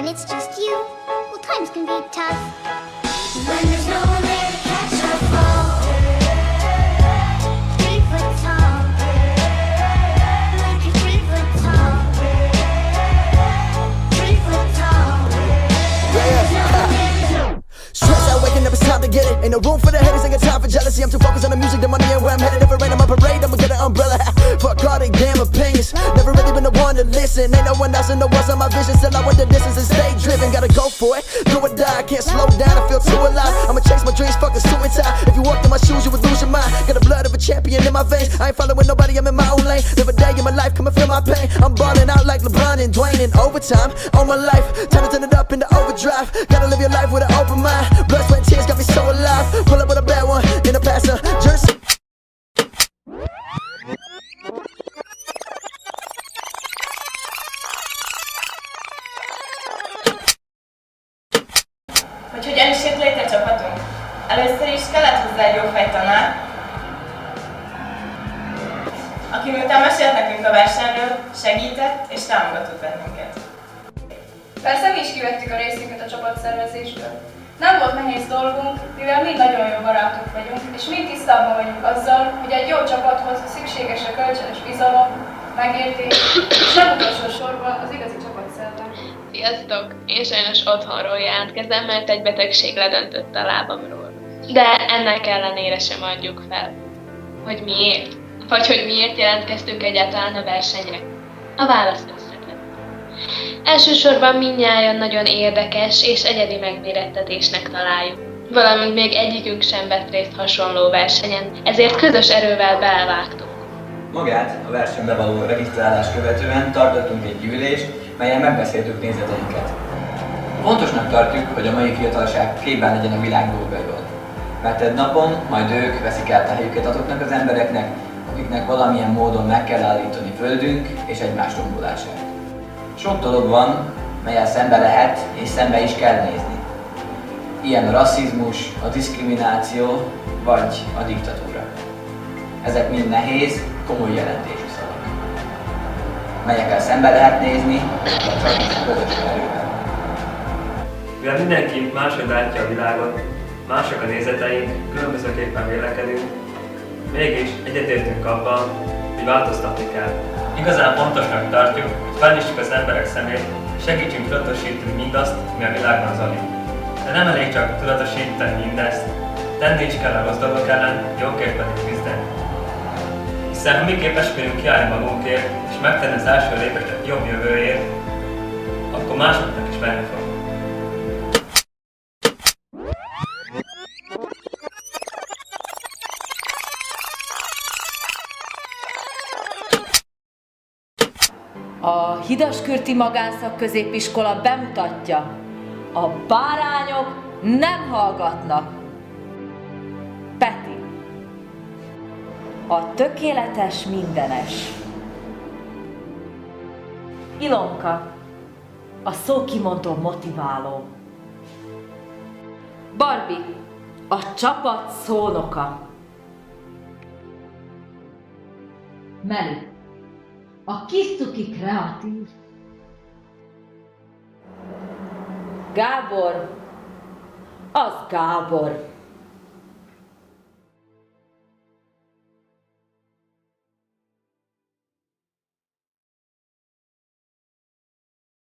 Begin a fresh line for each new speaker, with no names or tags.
it's just you, well, times can be tough. When there's no one there to catch or fall, 3 foot tall, like you're 3 foot tall, 3 foot tall. When there's no one there to
Stress out, waking up, it's time to get it. Ain't no room for the haters, ain't got time for jealousy. I'm too focused on the music, the money, and where I'm headed. If it rain on my parade, I'ma get an umbrella. Fuck all they damn opinions. Never really been the one to listen. Ain't no one else in the world's on my vision. Still I want the distance and stay driven. Gotta go for it, do or die. I can't slow down, I feel too alive. I'ma chase my dreams, fucking suicide. If you walked in my shoes, you would lose your mind. Got the blood of a champion in my veins. I ain't following nobody, I'm in my own lane. Live a day in my life, come and feel my pain. I'm balling out like LeBron and Dwayne in overtime. On my life, time to turn it up into overdrive. Gotta live your life with an open mind. Blood, sweat, and tears got me so alive. Pull up with a bad one in a passenger.
Hogy hogyan is jött létre csapatunk? Először is kellett hozzá egy jó fejtanár, aki miután mesélt nekünk a versenyről, segített és támogatott bennünket.
Persze mi is kivettük a részünket a csapatszervezésből. Nem volt nehéz dolgunk, mivel mind nagyon jó barátok vagyunk, és mind tisztában vagyunk azzal, hogy egy jó csapathoz szükséges a kölcsönös bizalom, megértés, és nem utolsó sorban az igazi csapatszellem.
Sziasztok! Én sajnos otthonról jelentkezem, mert egy betegség ledöntött a lábamról. De ennek ellenére sem adjuk fel. Hogy miért? Vagy hogy miért jelentkeztünk egyáltalán a versenyre? A válasz összetett. Elsősorban mindnyájan nagyon érdekes és egyedi megmérettetésnek találjuk. Valamint még egyikünk sem vett részt hasonló versenyen, ezért közös erővel belevágtunk.
Magát a versenybe való regisztrálást követően tartottunk egy gyűlést, melyen megbeszéltük nézeteinket. Fontosnak tartjuk, hogy a mai fiatalság képben legyen a világ dolgairól. Mert egy napon majd ők veszik át a helyüket azoknak az embereknek, akiknek valamilyen módon meg kell állítani földünk és egymás rombolását. Sok dolog van, mellyel szembe lehet és szembe is kell nézni. Ilyen a rasszizmus, a diszkrimináció vagy a diktatúra. Ezek mind nehéz, komoly jelentésű szavak, melyekkel szembe lehet nézni, vagy csak is közös erővel.
Mivel mindenki máshogy látja a világot, mások a nézeteink, különbözőképpen vélekedünk, mégis egyetértünk abban, hogy változtatni kell. Igazán fontosnak tartjuk, hogy felnyissuk az emberek szemét, és segítsünk tudatosítani mindazt, mi a világban zajlik. De nem elég csak tudatosítani mindezt, tenni is kell a rossz dolgok ellen, jókért pedig küzdeni. Hiszen ha mi képeskedünk kiállni magunkért, és megtenni az első lépést a jobb jövőért, akkor másoknak is menni fog.
A Hidaskürti Magánszakközépiskola bemutatja, a bárányok nem hallgatnak. Peti. A tökéletes mindenes. Ilonka. A szókimondó motiváló. Barbie. A csapat szónoka. Meli. A kis cuki kreatív. Gábor, az Gábor.